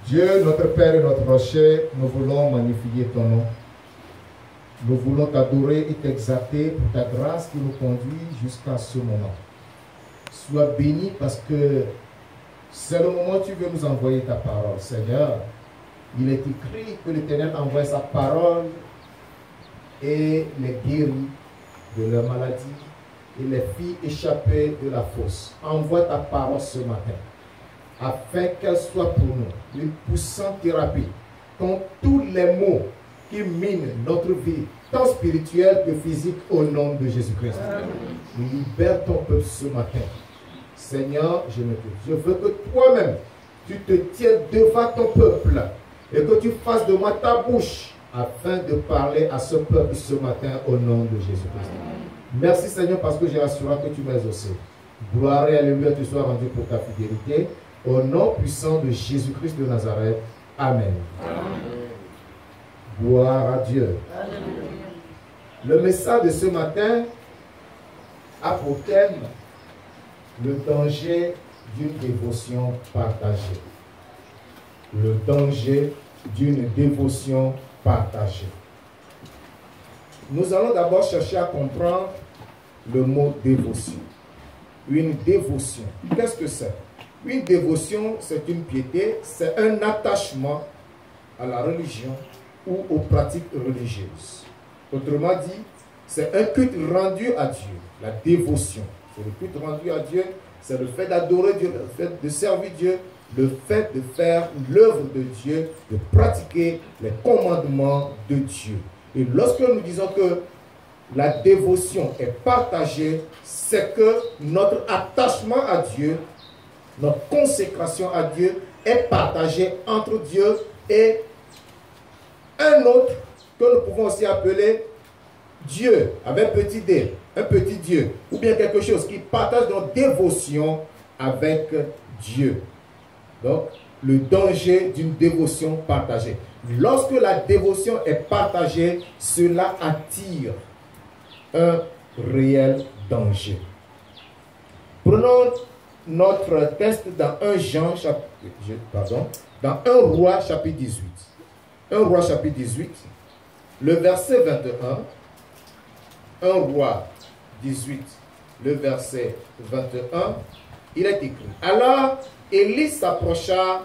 Dieu, notre Père et notre Rocher, nous voulons magnifier ton nom. Nous voulons t'adorer et t'exalter pour ta grâce qui nous conduit jusqu'à ce moment. Sois béni parce que c'est le moment où tu veux nous envoyer ta parole. Seigneur, il est écrit que l'Éternel envoie sa parole et les guérit de leur maladie et les fit échapper de la fosse. Envoie ta parole ce matin afin qu'elle soit pour nous une puissante thérapie contre tous les maux qui minent notre vie, tant spirituelle que physique, au nom de Jésus-Christ. Libère ton peuple ce matin. Seigneur, je veux que toi-même, tu te tiennes devant ton peuple et que tu fasses de moi ta bouche afin de parler à ce peuple ce matin au nom de Jésus-Christ. Merci Seigneur parce que j'ai assuré que tu m'as exaucé. Gloire et alléluia te soit rendue pour ta fidélité. Au nom puissant de Jésus-Christ de Nazareth. Amen. Amen. Gloire à Dieu. Alléluia. Le message de ce matin a pour thème le danger d'une dévotion partagée. Le danger d'une dévotion partagée. Nous allons d'abord chercher à comprendre le mot dévotion. Une dévotion, qu'est-ce que c'est? Une dévotion, c'est une piété, c'est un attachement à la religion ou aux pratiques religieuses. Autrement dit, c'est un culte rendu à Dieu, la dévotion. C'est le culte rendu à Dieu, c'est le fait d'adorer Dieu, le fait de servir Dieu, le fait de faire l'œuvre de Dieu, de pratiquer les commandements de Dieu. Et lorsque nous disons que la dévotion est partagée, c'est que notre attachement à Dieu, notre consécration à Dieu est partagée entre Dieu et un autre que nous pouvons aussi appeler Dieu, avec petit d, un petit Dieu, ou bien quelque chose qui partage notre dévotion avec Dieu. Donc, le danger d'une dévotion partagée. Lorsque la dévotion est partagée, cela attire un réel danger. Prenons notre texte dans 1 Roi chapitre 18. 1 Roi chapitre 18, le verset 21. 1 Roi 18, le verset 21, il est écrit. Alors Élie s'approcha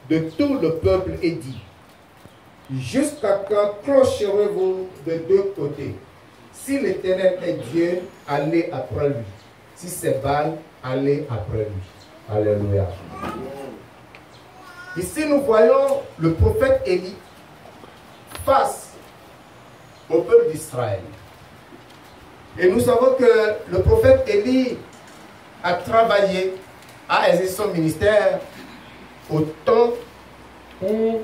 de tout le peuple et dit, jusqu'à quand clocherez-vous de deux côtés? Si l'Éternel est Dieu, allez après lui. Si c'est Baal, allez après lui. Alléluia. Ici, nous voyons le prophète Élie face au peuple d'Israël. Et nous savons que le prophète Élie a travaillé, a exercé son ministère au temps où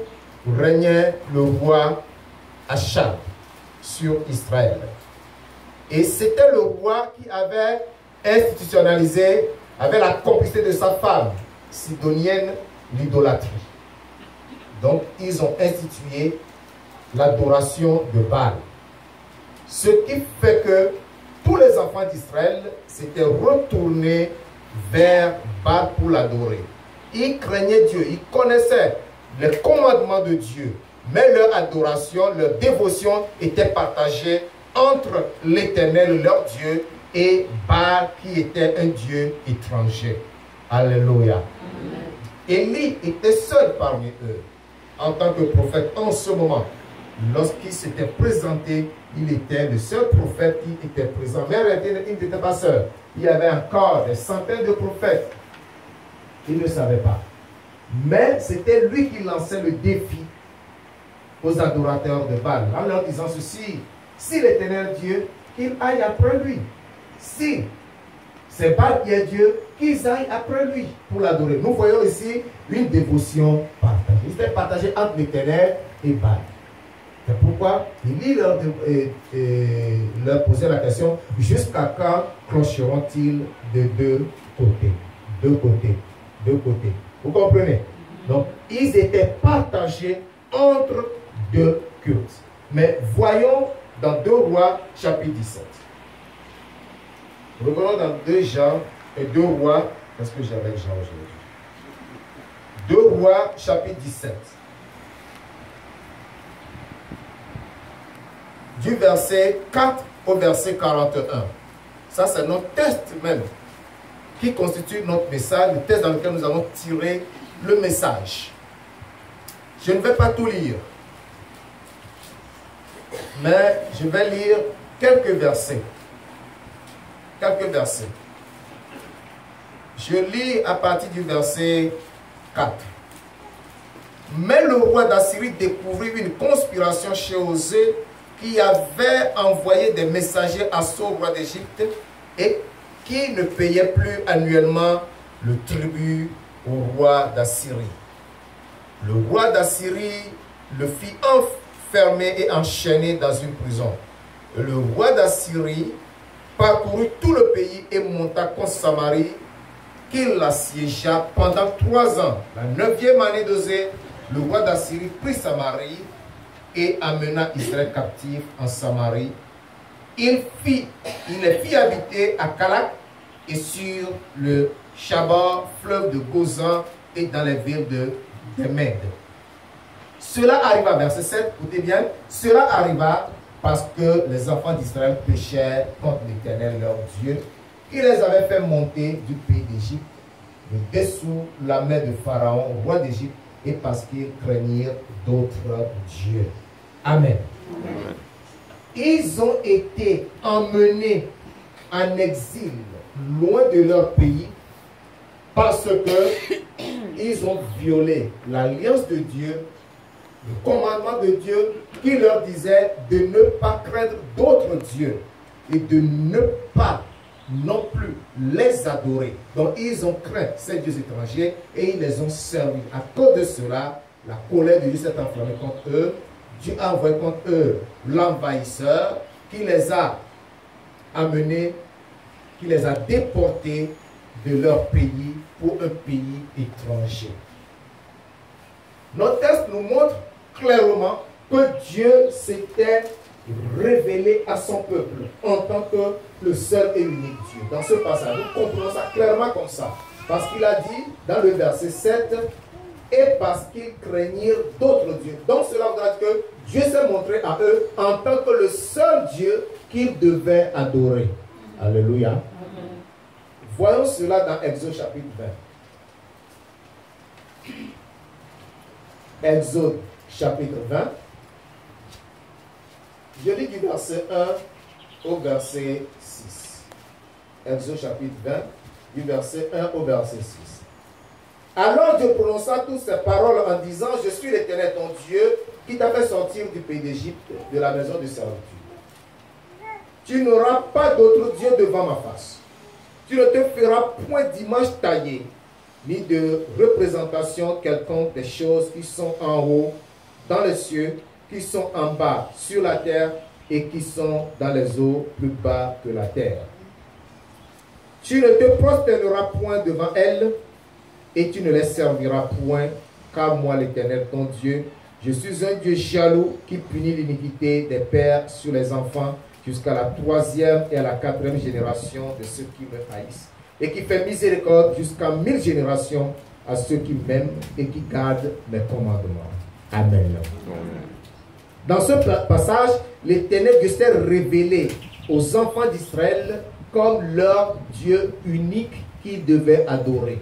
régnait le roi Achab sur Israël. Et c'était le roi qui avait institutionnalisé, avec la complicité de sa femme sidonienne, l'idolâtrie. Donc, ils ont institué l'adoration de Baal. Ce qui fait que tous les enfants d'Israël s'étaient retournés vers Baal pour l'adorer. Ils craignaient Dieu, ils connaissaient les commandements de Dieu, mais leur adoration, leur dévotion était partagée entre l'Éternel, leur Dieu, et Baal qui était un Dieu étranger. Alléluia. Élie était seul parmi eux en tant que prophète en ce moment. Lorsqu'il s'était présenté, il était le seul prophète qui était présent. Mais en réalité, il n'était pas seul. Il y avait encore des centaines de prophètes. Il ne savait pas. Mais c'était lui qui lançait le défi aux adorateurs de Baal, en leur disant ceci: si l'Éternel Dieu, qu'il aille après lui. Si c'est Baal qui est Dieu, qu'ils aillent après lui pour l'adorer. Nous voyons ici une dévotion partagée. C'était partagé entre l'Éternel et Baal. C'est pourquoi il leur posait la question: jusqu'à quand clocheront-ils de deux côtés? Deux côtés. Deux côtés. Vous comprenez? Donc, ils étaient partagés entre deux cultes. Mais voyons dans 2 Rois, chapitre 17. Regardons dans 2 Rois, parce que j'avais Jean aujourd'hui. 2 Rois, chapitre 17. Du verset 4 au verset 41. Ça, c'est notre texte même, qui constitue notre message, le texte dans lequel nous allons tirer le message. Je ne vais pas tout lire, mais je vais lire quelques versets. Quelques versets. Je lis à partir du verset 4. Mais le roi d'Assyrie découvrit une conspiration chez Osée qui avait envoyé des messagers à son roi d'Égypte et qui ne payait plus annuellement le tribut au roi d'Assyrie. Le roi d'Assyrie le fit enfermer et enchaîner dans une prison. Le roi d'Assyrie parcourut tout le pays et monta contre Samarie, qu'il l'assiégea pendant 3 ans. La 9e année d'Osée, le roi d'Assyrie prit Samarie et amena Israël captif en Samarie. Il les fit habiter à Calak et sur le Chabar, fleuve de Gozan et dans les villes de Médes. Cela arriva, verset 7, écoutez bien, cela arriva parce que les enfants d'Israël péchèrent contre l'Éternel leur Dieu, qui les avait fait monter du pays d'Égypte, de dessous la main de Pharaon, roi d'Égypte, et parce qu'ils craignirent d'autres dieux. Amen. Amen. Ils ont été emmenés en exil, loin de leur pays, parce que ils ont violé l'alliance de Dieu, le commandement de Dieu qui leur disait de ne pas craindre d'autres dieux et de ne pas non plus les adorer. Donc ils ont craint ces dieux étrangers et ils les ont servis. À cause de cela, la colère de Dieu s'est enflammée contre eux. Dieu a envoyé contre eux l'envahisseur qui les a amenés, qui les a déportés de leur pays pour un pays étranger. Notre texte nous montre clairement que Dieu s'était révélé à son peuple en tant que le seul et unique Dieu. Dans ce passage, nous comprenons ça clairement comme ça. Parce qu'il a dit dans le verset 7, et parce qu'ils craignirent d'autres dieux. Donc cela voudra dire que Dieu s'est montré à eux en tant que le seul Dieu qu'ils devaient adorer. Alléluia. Amen. Voyons cela dans Exode chapitre 20. Exode chapitre 20. Je lis du verset 1 au verset 6. Exode chapitre 20, du verset 1 au verset 6. Alors Dieu prononça toutes ces paroles en disant, je suis l'Éternel ton Dieu qui t'a fait sortir du pays d'Égypte, de la maison de servitude. Tu n'auras pas d'autre Dieu devant ma face. Tu ne te feras point d'image taillée, ni de représentation quelconque des choses qui sont en haut, dans les cieux, qui sont en bas, sur la terre, et qui sont dans les eaux plus bas que la terre. Tu ne te prosterneras point devant elles, et tu ne les serviras point, car moi l'Éternel ton Dieu, je suis un Dieu jaloux qui punit l'iniquité des pères sur les enfants jusqu'à la 3e et à la 4e génération de ceux qui me haïssent, et qui fait miséricorde jusqu'à 1000 générations à ceux qui m'aiment et qui gardent mes commandements. Amen. Dans ce passage, l'Éternel Dieu s'est révélé aux enfants d'Israël comme leur Dieu unique qu'ils devaient adorer.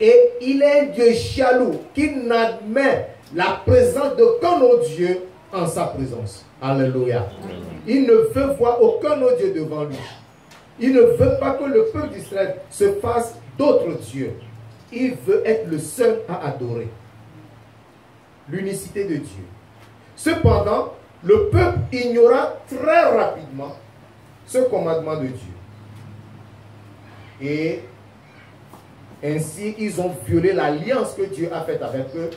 Et il est un Dieu jaloux qui n'admet la présence d'aucun autre Dieu en sa présence. Alléluia. Il ne veut voir aucun autre Dieu devant lui. Il ne veut pas que le peuple d'Israël se fasse d'autres dieux. Il veut être le seul à adorer. L'unicité de Dieu. Cependant, le peuple ignora très rapidement ce commandement de Dieu. Et ainsi, ils ont violé l'alliance que Dieu a faite avec eux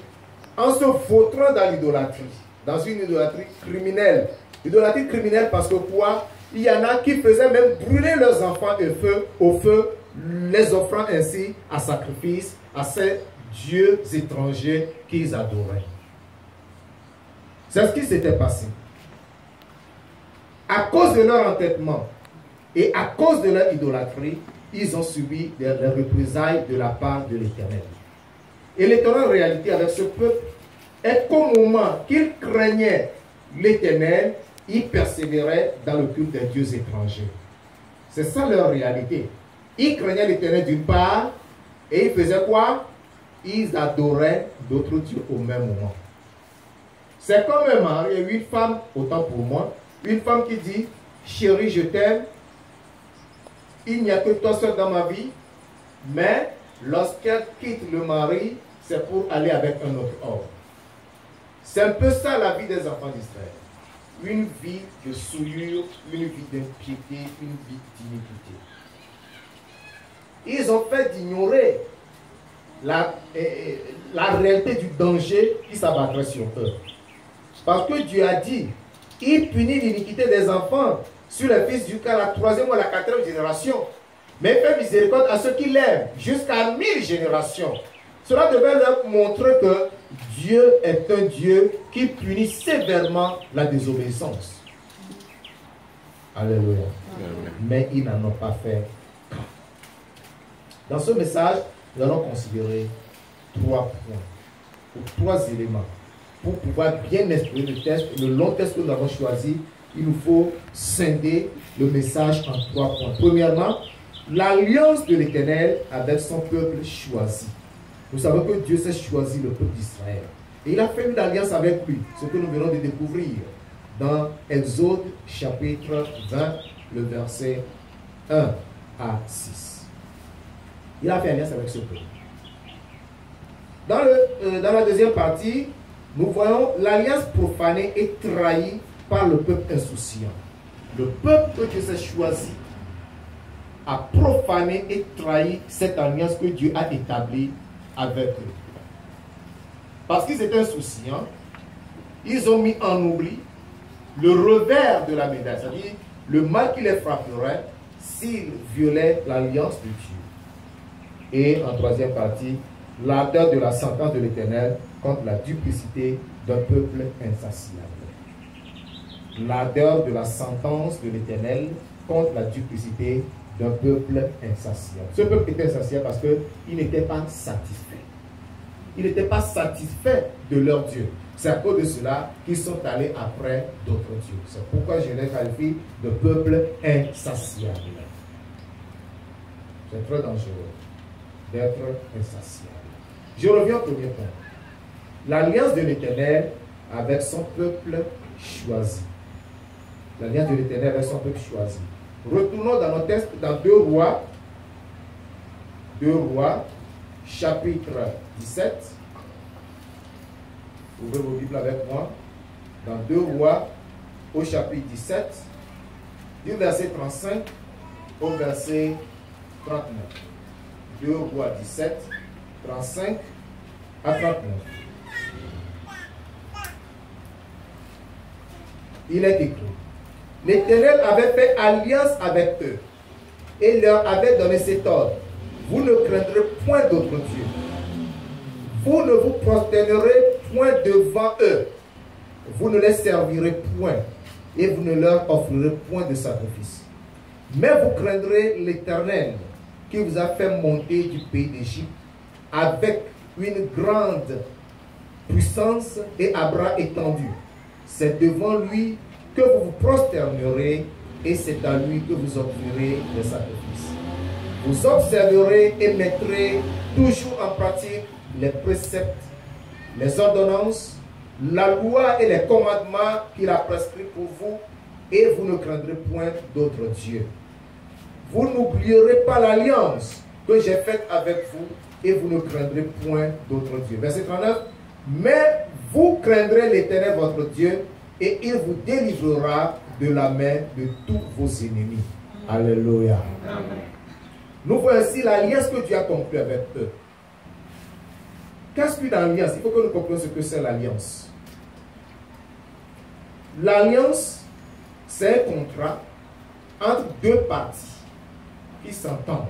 en se vautrant dans l'idolâtrie, dans une idolâtrie criminelle. Idolâtrie criminelle parce que quoi? Il y en a qui faisaient même brûler leurs enfants au feu, les offrant ainsi à sacrifice à ces dieux étrangers qu'ils adoraient. C'est ce qui s'était passé. À cause de leur entêtement et à cause de leur idolâtrie, ils ont subi les représailles de la part de l'Éternel. Et l'étonnante réalité avec ce peuple est qu'au moment qu'ils craignaient l'Éternel, ils persévéraient dans le culte des dieux étrangers. C'est ça leur réalité. Ils craignaient l'Éternel d'une part, et ils faisaient quoi? Ils adoraient d'autres dieux au même moment. C'est comme un mari et une femme, autant pour moi, une femme qui dit, chérie, je t'aime, il n'y a que toi seul dans ma vie, mais lorsqu'elle quitte le mari, c'est pour aller avec un autre homme. C'est un peu ça la vie des enfants d'Israël. Une vie de souillure, une vie d'impiété, une vie d'iniquité. Ils ont fait d'ignorer la réalité du danger qui s'abattrait sur eux. Parce que Dieu a dit, il punit l'iniquité des enfants sur les fils du cas, la 3e ou la 4e génération. Mais il fait miséricorde à ceux qui l'aiment, jusqu'à 1000 générations. Cela devait leur montrer que Dieu est un Dieu qui punit sévèrement la désobéissance. Alléluia. Mais ils n'en ont pas fait cas. Dans ce message, nous allons considérer 3 points, ou 3 éléments. Pour pouvoir bien exprimer le texte, le long texte que nous avons choisi, il nous faut scinder le message en 3 points. Premièrement, l'alliance de l'Éternel avec son peuple choisi. Nous savons que Dieu s'est choisi le peuple d'Israël. Et il a fait une alliance avec lui, ce que nous venons de découvrir dans Exode chapitre 20, le verset 1 à 6. Il a fait alliance avec ce peuple. Dans la deuxième partie, nous voyons l'alliance profanée et trahie par le peuple insouciant. Le peuple que Dieu s'est choisi a profané et trahi cette alliance que Dieu a établie avec eux. Parce qu'ils étaient insouciants, ils ont mis en oubli le revers de la médaille, c'est-à-dire le mal qui les frapperait s'ils violaient l'alliance de Dieu. Et en troisième partie, l'ardeur de la sentence de l'Éternel contre la duplicité d'un peuple insatiable. L'ardeur de la sentence de l'Éternel contre la duplicité d'un peuple insatiable. Ce peuple était insatiable parce qu'il n'était pas satisfait. Ils n'étaient pas satisfaits de leur Dieu. C'est à cause de cela qu'ils sont allés après d'autres dieux. C'est pourquoi je les qualifie de peuple insatiable. C'est très dangereux d'être insatiable. Je reviens au premier point. L'alliance de l'Éternel avec son peuple choisi. L'alliance de l'Éternel avec son peuple choisi. Retournons dans notre texte dans 2 Rois, chapitre 17. Ouvrez vos Bibles avec moi. Dans 2 Rois, au chapitre 17, du verset 35 au verset 39. 2 Rois 17, 35 à 39. Il est écrit: l'Éternel avait fait alliance avec eux et leur avait donné cet ordre: vous ne craindrez point d'autres dieux. Vous ne vous prosternerez point devant eux. Vous ne les servirez point et vous ne leur offrirez point de sacrifice. Mais vous craindrez l'Éternel qui vous a fait monter du pays d'Égypte avec une grande puissance et à bras étendus. C'est devant lui que vous vous prosternerez et c'est à lui que vous offrirez des sacrifices. Vous observerez et mettrez toujours en pratique les préceptes, les ordonnances, la loi et les commandements qu'il a prescrits pour vous, et vous ne craindrez point d'autres dieux. Vous n'oublierez pas l'alliance que j'ai faite avec vous, et vous ne craindrez point d'autres dieux. Verset 39. Mais vous craindrez l'Éternel votre Dieu, et il vous délivrera de la main de tous vos ennemis. Alléluia. Amen. Nous voyons ici l'alliance que Dieu a conclue avec eux. Qu'est-ce qu'une alliance? Il faut que nous comprenions ce que c'est l'alliance. L'alliance, c'est un contrat entre 2 parties qui s'entendent.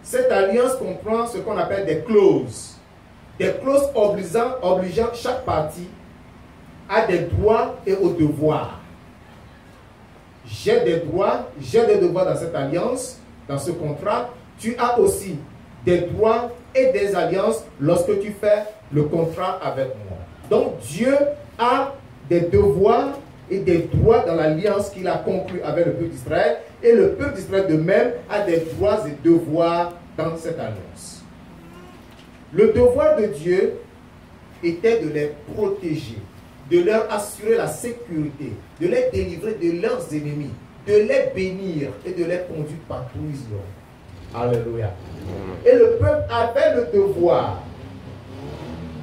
Cette alliance comprend ce qu'on appelle des clauses. Des clauses obligeant chaque partie à des droits et aux devoirs. J'ai des droits, j'ai des devoirs dans cette alliance, dans ce contrat. Tu as aussi des droits et des alliances lorsque tu fais le contrat avec moi. Donc Dieu a des devoirs et des droits dans l'alliance qu'il a conclue avec le peuple d'Israël, et le peuple d'Israël de même a des droits et devoirs dans cette alliance. Le devoir de Dieu était de les protéger, de leur assurer la sécurité, de les délivrer de leurs ennemis, de les bénir et de les conduire partout où ils iront. Alléluia. Et le peuple avait le devoir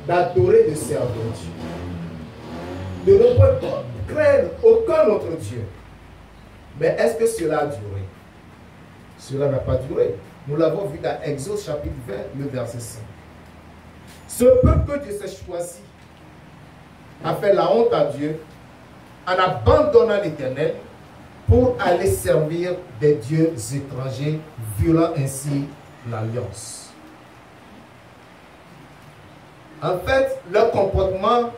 d'adorer et de servir Dieu, de ne pas craindre aucun autre Dieu. Mais est-ce que cela a duré? Cela n'a pas duré. Nous l'avons vu dans Exode chapitre 20, le verset 5. Ce peuple que Dieu s'est choisi a fait la honte à Dieu en abandonnant l'Éternel pour aller servir des dieux étrangers, violant ainsi l'alliance. En fait, leur comportement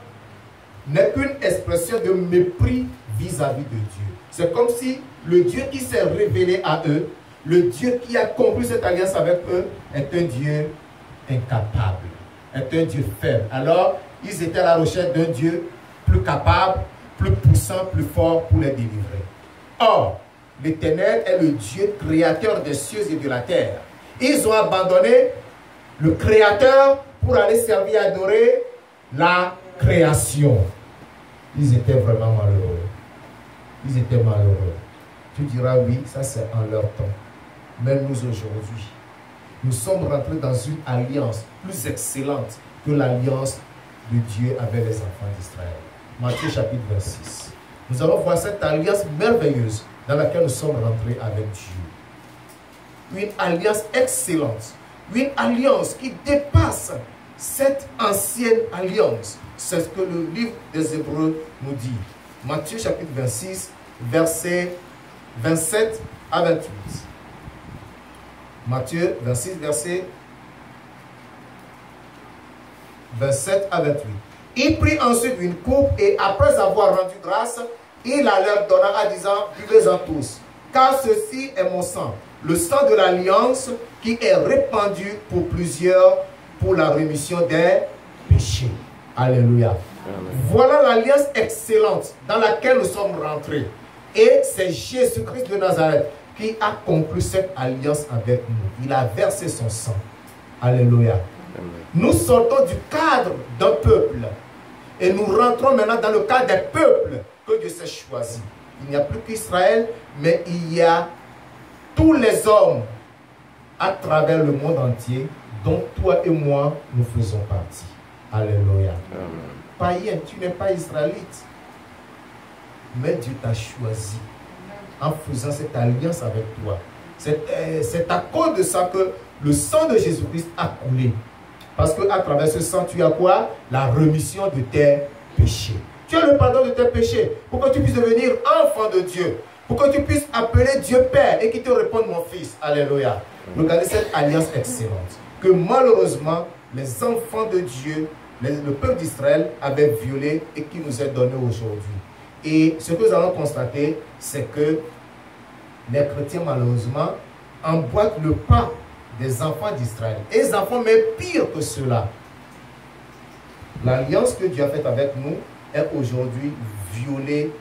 n'est qu'une expression de mépris vis-à-vis de Dieu. C'est comme si le Dieu qui s'est révélé à eux, le Dieu qui a conclu cette alliance avec eux, est un Dieu incapable, est un Dieu faible. Alors, ils étaient à la recherche d'un Dieu plus capable, plus puissant, plus fort pour les délivrer. Or, l'Éternel est le Dieu créateur des cieux et de la terre. Ils ont abandonné le Créateur pour aller servir et adorer la création. Ils étaient vraiment malheureux. Ils étaient malheureux. Tu diras oui, ça c'est en leur temps. Mais nous aujourd'hui, nous sommes rentrés dans une alliance plus excellente que l'alliance de Dieu avec les enfants d'Israël. Matthieu chapitre 26. Nous allons voir cette alliance merveilleuse dans laquelle nous sommes rentrés avec Dieu. Une alliance excellente. Une alliance qui dépasse cette ancienne alliance. C'est ce que le livre des Hébreux nous dit. Matthieu chapitre 26, versets 27 à 28. Matthieu 26, versets 27 à 28. Il prit ensuite une coupe et après avoir rendu grâce, il la leur donna en disant, buvez-en tous, car ceci est mon sang, le sang de l'alliance qui est répandu pour plusieurs pour la rémission des péchés. Alléluia. Amen. Voilà l'alliance excellente dans laquelle nous sommes rentrés. Et c'est Jésus-Christ de Nazareth qui a conclu cette alliance avec nous. Il a versé son sang. Alléluia. Amen. Nous sortons du cadre d'un peuple et nous rentrons maintenant dans le cadre des peuples que Dieu s'est choisi. Il n'y a plus qu'Israël, mais il y a tous les hommes à travers le monde entier dont toi et moi nous faisons partie. Alléluia. Amen. Païen, tu n'es pas israélite, mais Dieu t'a choisi en faisant cette alliance avec toi. C'est à cause de ça que le sang de Jésus-Christ a coulé. Parce qu'à travers ce sang, tu as quoi? La rémission de tes péchés. Tu as le pardon de tes péchés pour que tu puisses devenir enfant de Dieu. Pour que tu puisses appeler Dieu Père et qu'il te réponde mon fils. Alléluia. Regardez cette alliance excellente que malheureusement les enfants de Dieu, le peuple d'Israël avait violé et qui nous est donné aujourd'hui. Et ce que nous allons constater, c'est que les chrétiens malheureusement emboîtent le pas des enfants d'Israël. Et les enfants, mais pire que cela. L'alliance que Dieu a faite avec nous est aujourd'hui violée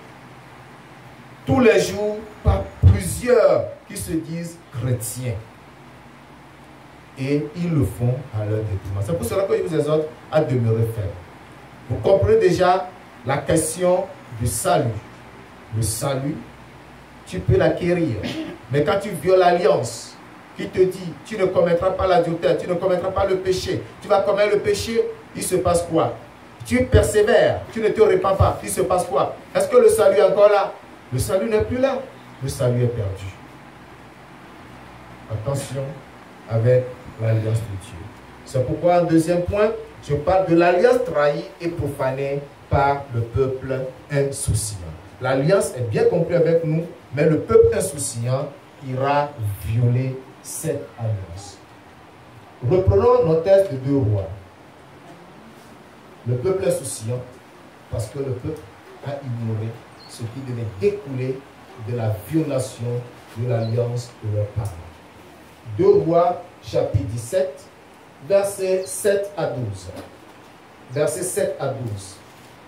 tous les jours par plusieurs qui se disent chrétiens. Et ils le font à leur détriment. C'est pour cela que je vous exhorte à demeurer ferme. Vous comprenez déjà la question du salut. Le salut, tu peux l'acquérir. Mais quand tu violes l'alliance, qui te dit, tu ne commettras pas l'adultère, tu ne commettras pas le péché, tu vas commettre le péché, il se passe quoi? Tu persévères, tu ne te répands pas, il se passe quoi? Est-ce que le salut est encore là? Le salut n'est plus là. Le salut est perdu. Attention avec l'alliance de Dieu. C'est pourquoi, en deuxième point, je parle de l'alliance trahie et profanée par le peuple insouciant. L'alliance est bien comprise avec nous, mais le peuple insouciant ira violer cette alliance. Reprenons nos textes de 2 Rois. Le peuple insouciant, parce que le peuple a ignoré ce qui devait découler de la violation de l'alliance de leurs parents. 2 Rois, chapitre 17, versets 7 à 12. Versets 7 à 12.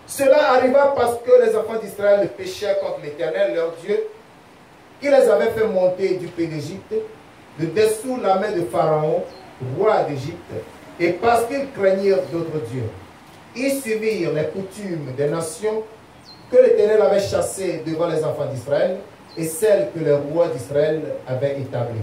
Cela arriva parce que les enfants d'Israël péchèrent contre l'Éternel, leur Dieu, qui les avait fait monter du pays d'Égypte, de dessous la main de Pharaon, roi d'Égypte, et parce qu'ils craignirent d'autres dieux. Ils suivirent les coutumes des nations que l'Éternel avait chassées devant les enfants d'Israël et celles que les rois d'Israël avaient établies.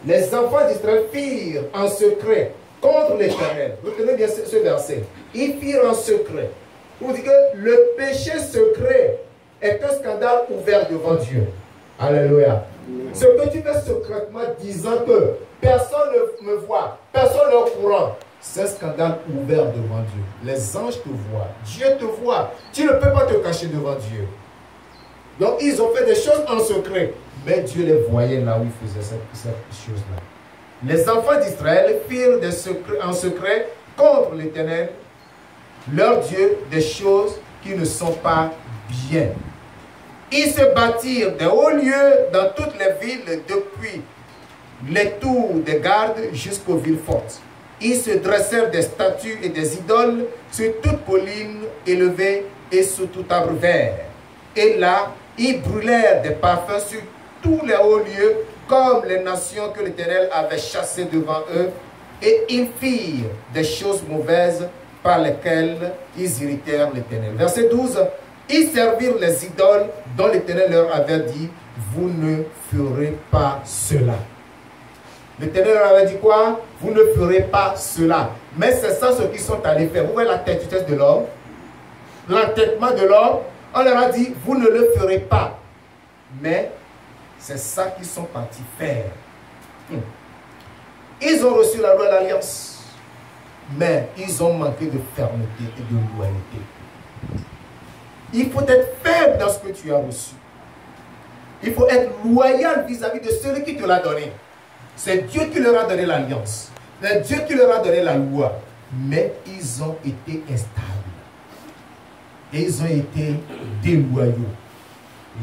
Les enfants d'Israël firent en secret contre l'Éternel. Retenez bien ce verset. Ils firent en secret. Pour dire que le péché secret est un scandale ouvert devant Dieu. Alléluia. Ce que tu fais secrètement disant que personne ne me voit, personne n'est au courant, c'est un scandale ouvert devant Dieu. Les anges te voient, Dieu te voit. Tu ne peux pas te cacher devant Dieu. Donc ils ont fait des choses en secret, mais Dieu les voyait là où ils faisaient cette chose-là. Les enfants d'Israël firent en secret contre l'Éternel, leur Dieu, des choses qui ne sont pas bien. Ils se bâtirent des hauts lieux dans toutes les villes, depuis les tours des gardes jusqu'aux villes fortes. Ils se dressèrent des statues et des idoles sur toute colline élevée et sous tout arbre vert. Et là, ils brûlèrent des parfums sur tous les hauts lieux, comme les nations que l'Éternel avait chassées devant eux. Et ils firent des choses mauvaises par lesquelles ils irritèrent l'Éternel. Verset 12. Ils servirent les idoles dont l'Éternel leur avait dit, vous ne ferez pas cela. L'Éternel leur avait dit quoi? Vous ne ferez pas cela. Mais c'est ça ce qu'ils sont allés faire. Vous voyez la tête de l'homme? L'entêtement de l'homme, on leur a dit, vous ne le ferez pas. Mais c'est ça qu'ils sont partis faire. Ils ont reçu la loi de l'Alliance, mais ils ont manqué de fermeté et de loyauté. Il faut être faible dans ce que tu as reçu. Il faut être loyal vis-à-vis de celui qui te l'a donné. C'est Dieu qui leur a donné l'alliance. C'est Dieu qui leur a donné la loi. Mais ils ont été instables. Et ils ont été déloyaux.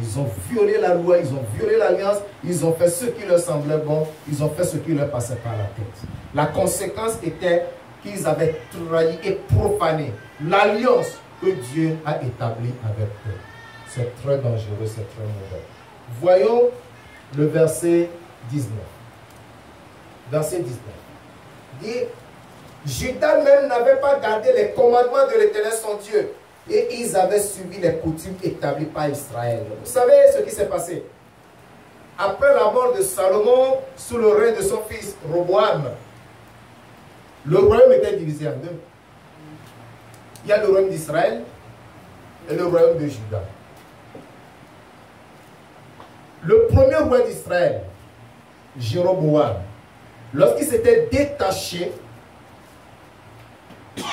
Ils ont violé la loi, ils ont violé l'alliance, ils ont fait ce qui leur semblait bon, ils ont fait ce qui leur passait par la tête. La conséquence était qu'ils avaient trahi et profané l'alliance que Dieu a établie avec eux. C'est très dangereux, c'est très mauvais. Voyons le verset 19. Verset 19. Dit, Judas même n'avait pas gardé les commandements de l'Éternel son Dieu. Et ils avaient suivi les coutumes établies par Israël. Vous savez ce qui s'est passé? Après la mort de Salomon, sous le règne de son fils Roboam, le royaume était divisé en deux. Il y a le royaume d'Israël et le royaume de Juda. Le premier roi d'Israël, Jéroboam, lorsqu'il s'était détaché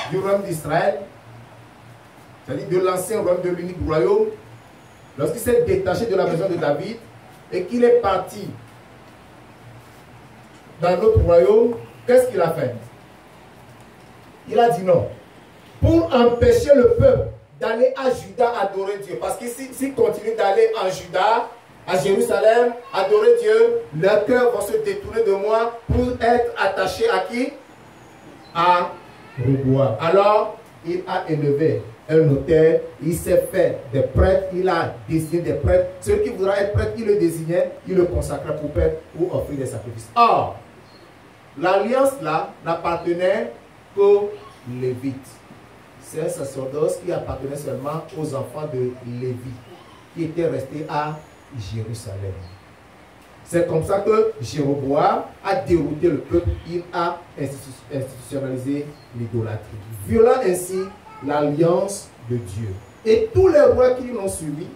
du royaume d'Israël, c'est-à-dire de l'ancien royaume, de l'unique royaume, lorsqu'il s'est détaché de la maison de David et qu'il est parti dans notre royaume, qu'est-ce qu'il a fait? Il a dit non. Pour empêcher le peuple d'aller à Juda adorer Dieu, parce que s'ils continuent d'aller en Juda, à Jérusalem, adorer Dieu, leurs cœurs vont se détourner de moi pour être attachés à qui? À Roboam. Alors, il a élevé un autel, il s'est fait des prêtres, il a désigné des prêtres. Celui qui voudra être prêtre, il le désignait, il le consacrait pour prêtre ou offrir des sacrifices. Or, l'alliance là n'appartenait qu'aux Lévites. C'est un sacerdoce qui appartenait seulement aux enfants de Lévi, qui étaient restés à Jérusalem. C'est comme ça que Jéroboam a dérouté le peuple, il a institutionnalisé l'idolâtrie, violant ainsi l'alliance de Dieu. Et tous les rois qui l'ont suivi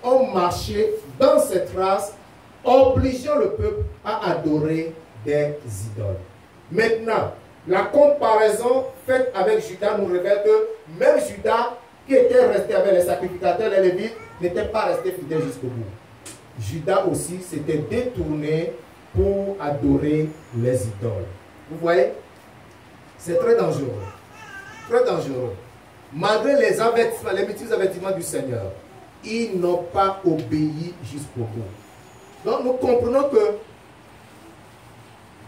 ont marché dans cette trace, obligeant le peuple à adorer des idoles. Maintenant, la comparaison faite avec Juda nous révèle que même Juda, qui était resté avec les sacrificateurs, les Lévites, n'était pas resté fidèle jusqu'au bout. Juda aussi s'était détourné pour adorer les idoles. Vous voyez? C'est très dangereux. Très dangereux. Malgré les avertissements, les multiples avertissements du Seigneur, ils n'ont pas obéi jusqu'au bout. Donc nous comprenons que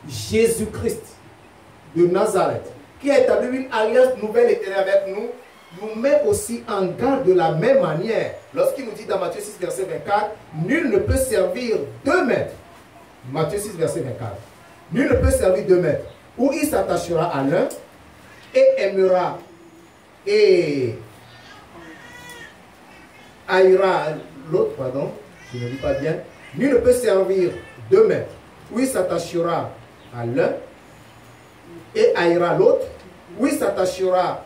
Jésus-Christ, de Nazareth, qui a établi une alliance nouvelle et éternelle avec nous, nous met aussi en garde de la même manière. Lorsqu'il nous dit dans Matthieu 6, verset 24, nul ne peut servir 2 maîtres. Matthieu 6, verset 24. Nul ne peut servir 2 maîtres. Ou il s'attachera à l'un et aimera et haïra l'autre, pardon, je ne dis pas bien. Nul ne peut servir 2 maîtres. Ou il s'attachera à l'un et haïra l'autre. Ou il s'attachera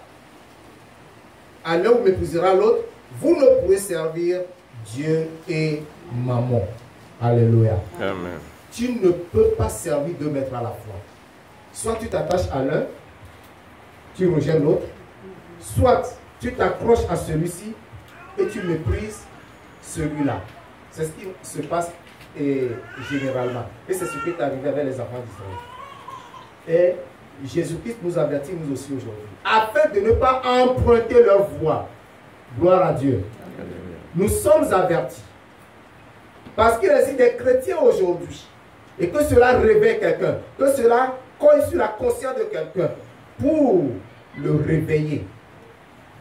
à l'un ou méprisera l'autre. Vous ne pouvez servir Dieu et Mammon. Alléluia. Amen. Tu ne peux pas servir 2 maîtres à la fois. Soit tu t'attaches à l'un, tu rejettes l'autre. Soit tu t'accroches à celui-ci et tu méprises celui-là. C'est ce qui se passe généralement. Et c'est ce qui est arrivé avec les enfants d'Israël. Et Jésus-Christ nous avertit nous aussi aujourd'hui. Afin de ne pas emprunter leur voie. Gloire à Dieu. Nous sommes avertis. Parce qu'il existe des chrétiens aujourd'hui. Et que cela réveille quelqu'un. Que cela colle sur la conscience de quelqu'un. Pour le réveiller.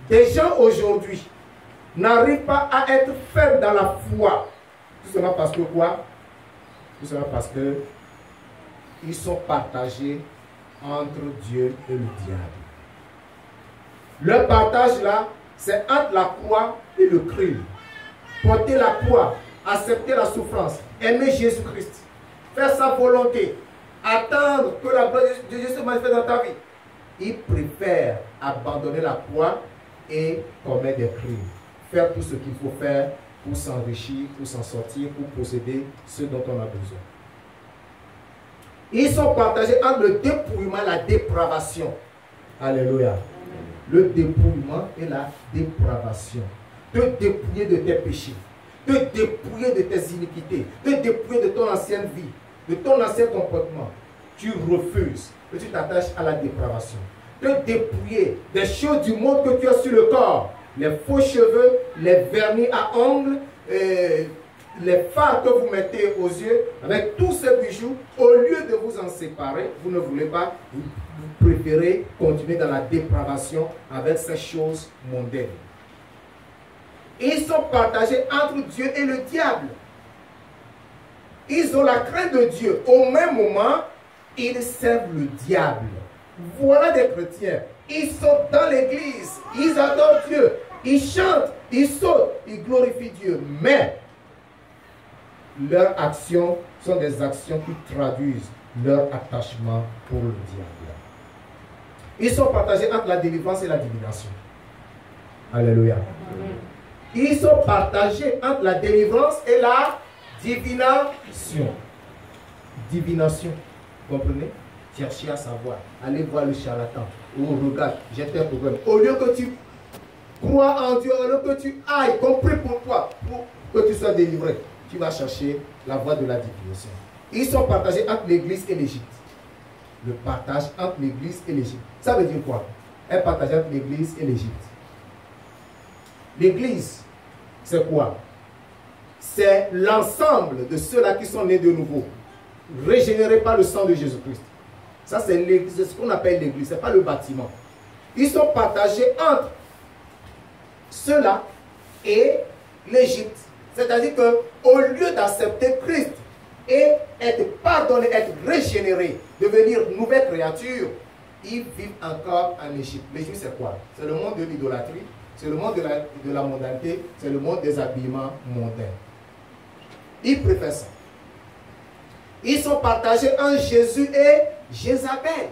Des gens aujourd'hui n'arrivent pas à être fermes dans la foi. Tout cela parce que quoi? Tout cela parce que ils sont partagés entre Dieu et le diable. Le partage là, c'est entre la croix et le crime. Porter la croix, accepter la souffrance, aimer Jésus-Christ, faire sa volonté, attendre que la gloire de Dieu se manifeste dans ta vie. Ils préfèrent abandonner la croix et commettre des crimes. Faire tout ce qu'il faut faire pour s'enrichir, pour s'en sortir, pour posséder ce dont on a besoin. Ils sont partagés entre le dépouillement et la dépravation. Alléluia. Le dépouillement et la dépravation. Te dépouiller de tes péchés, te dépouiller de tes iniquités, te dépouiller de ton ancienne vie, de ton ancien comportement. Tu refuses et tu t'attaches à la dépravation. Te dépouiller des choses du monde que tu as sur le corps. Les faux cheveux, les vernis à ongles, les fards que vous mettez aux yeux, avec tous ces bijoux, au lieu de vous en séparer, vous ne voulez pas, vous préférez continuer dans la dépravation avec ces choses mondaines. Ils sont partagés entre Dieu et le diable. Ils ont la crainte de Dieu. Au même moment, ils servent le diable. Voilà des chrétiens. Ils sont dans l'église. Ils adorent Dieu. Ils chantent. Ils sautent. Ils glorifient Dieu. Mais leurs actions sont des actions qui traduisent leur attachement pour le diable. Ils sont partagés entre la délivrance et la divination. Alléluia. Ils sont partagés entre la délivrance et la divination. Divination. Vous comprenez? Cherchez à savoir. Allez voir le charlatan. Oh, regarde, j'ai tel problème. Au lieu que tu crois en Dieu, au lieu que tu ailles, compris pour toi, pour que tu sois délivré, tu vas chercher la voie de la divination. Ils sont partagés entre l'Église et l'Égypte. Le partage entre l'Église et l'Égypte. Ça veut dire quoi? Un partage entre l'Église et l'Égypte. L'Église, c'est quoi? C'est l'ensemble de ceux-là qui sont nés de nouveau, régénérés par le sang de Jésus-Christ. Ça, c'est ce qu'on appelle l'Église, ce n'est pas le bâtiment. Ils sont partagés entre ceux-là et l'Égypte. C'est-à-dire qu'au lieu d'accepter Christ et être pardonné, être régénéré, devenir nouvelle créature, ils vivent encore en Égypte. L'Égypte, c'est quoi? C'est le monde de l'idolâtrie, c'est le monde de la mondanité, c'est le monde des habillements mondains. Ils préfèrent ça. Ils sont partagés entre Jésus et Jézabel.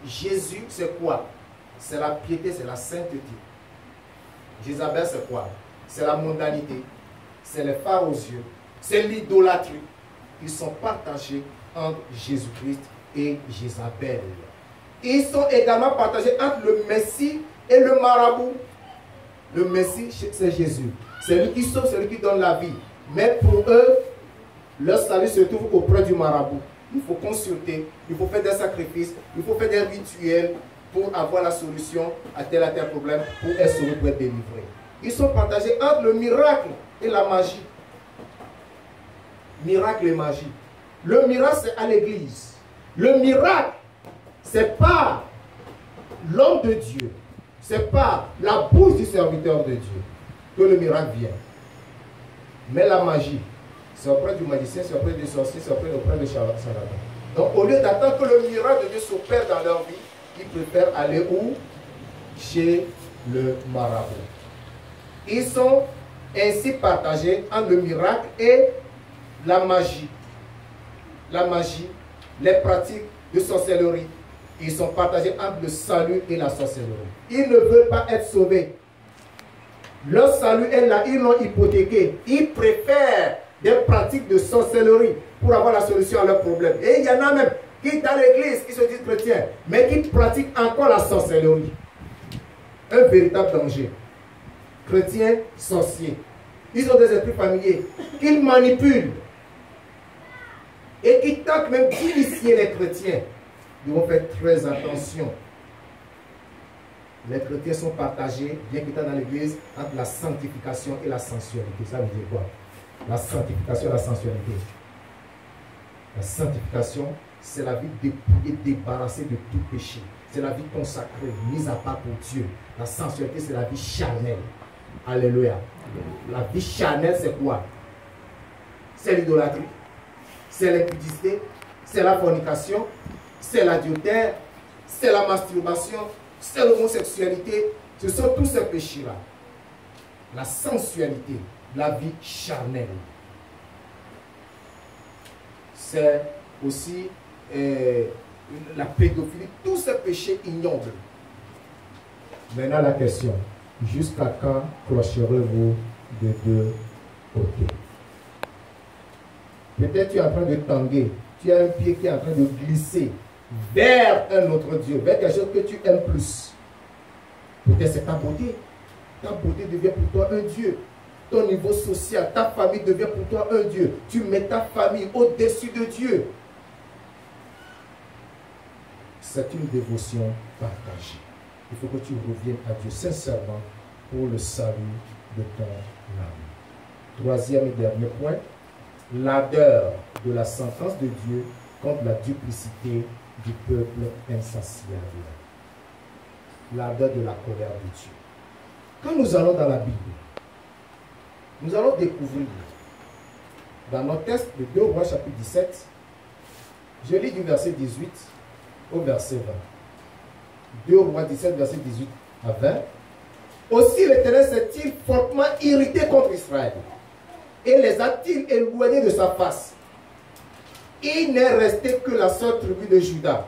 Jésus, c'est quoi? C'est la piété, c'est la sainteté. Jézabel, c'est quoi? C'est la mondanité, c'est les fards aux yeux, c'est l'idolâtrie. Ils sont partagés entre Jésus-Christ et Jézabel. Ils sont également partagés entre le Messie et le marabout. Le Messie, c'est Jésus. C'est lui qui sauve, c'est lui qui donne la vie. Mais pour eux, leur salut se trouve auprès du marabout. Il faut consulter, il faut faire des sacrifices, il faut faire des rituels pour avoir la solution à tel problème, pour être sauvé, pour être délivré. Ils sont partagés entre le miracle et la magie. Miracle et magie. Le miracle, c'est à l'église. Le miracle, c'est pas l'homme de Dieu, c'est pas la bouche du serviteur de Dieu que le miracle vient. Mais la magie, c'est auprès du magicien, c'est auprès du sorcier, c'est auprès de charlatan. Donc au lieu d'attendre que le miracle de Dieu s'opère dans leur vie, ils préfèrent aller où? Chez le marabout. Ils sont ainsi partagés entre le miracle et la magie. La magie, les pratiques de sorcellerie. Ils sont partagés entre le salut et la sorcellerie. Ils ne veulent pas être sauvés. Leur salut est là, ils l'ont hypothéqué. Ils préfèrent des pratiques de sorcellerie pour avoir la solution à leurs problèmes. Et il y en a même qui dans l'église, qui se disent chrétiens, mais qui pratiquent encore la sorcellerie. Un véritable danger. Chrétiens, sorciers. Ils ont des esprits familiers qu'ils manipulent et qui tentent même d'initier les chrétiens. Ils vont faire très attention. Les chrétiens sont partagés, bien qu'étant dans l'église, entre la sanctification et la sensualité. Ça veut dire quoi? La sanctification et la sensualité. La sanctification, c'est la vie dépouillée, débarrassée de tout péché. C'est la vie consacrée, mise à part pour Dieu. La sensualité, c'est la vie charnelle. Alléluia. La vie charnelle, c'est quoi? C'est l'idolâtrie, c'est l'impudicité, c'est la fornication, c'est l'adultère, c'est la masturbation, c'est l'homosexualité. Ce sont tous ces péchés-là. La sensualité, la vie charnelle. C'est aussi la pédophilie, tous ces péchés ignobles. Maintenant la question, jusqu'à quand clocherez-vous de deux côtés? Peut-être tu es en train de tanguer, tu as un pied qui est en train de glisser vers un autre Dieu, vers quelque chose que tu aimes plus. Peut-être c'est ta beauté. Ta beauté devient pour toi un Dieu. Ton niveau social, ta famille devient pour toi un Dieu. Tu mets ta famille au-dessus de Dieu. C'est une dévotion partagée. Il faut que tu reviennes à Dieu sincèrement pour le salut de ton âme. Troisième et dernier point, l'ardeur de la sentence de Dieu contre la duplicité du peuple insatiable. L'ardeur de la colère de Dieu. Quand nous allons dans la Bible, nous allons découvrir dans notre texte de 2 Rois chapitre 17, je lis du verset 18 au verset 20. 2 Rois 17, verset 18 à 20. Aussi l'Éternel s'est-il fortement irrité contre Israël et les a-t-il éloignés de sa face. Il n'est resté que la seule tribu de Juda.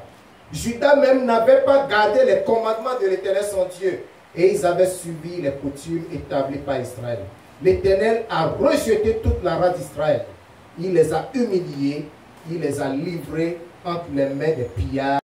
Juda même n'avait pas gardé les commandements de l'Éternel son Dieu, et ils avaient suivi les coutumes établies par Israël. L'Éternel a rejeté toute la race d'Israël. Il les a humiliés, il les a livrés entre les mains des pillards.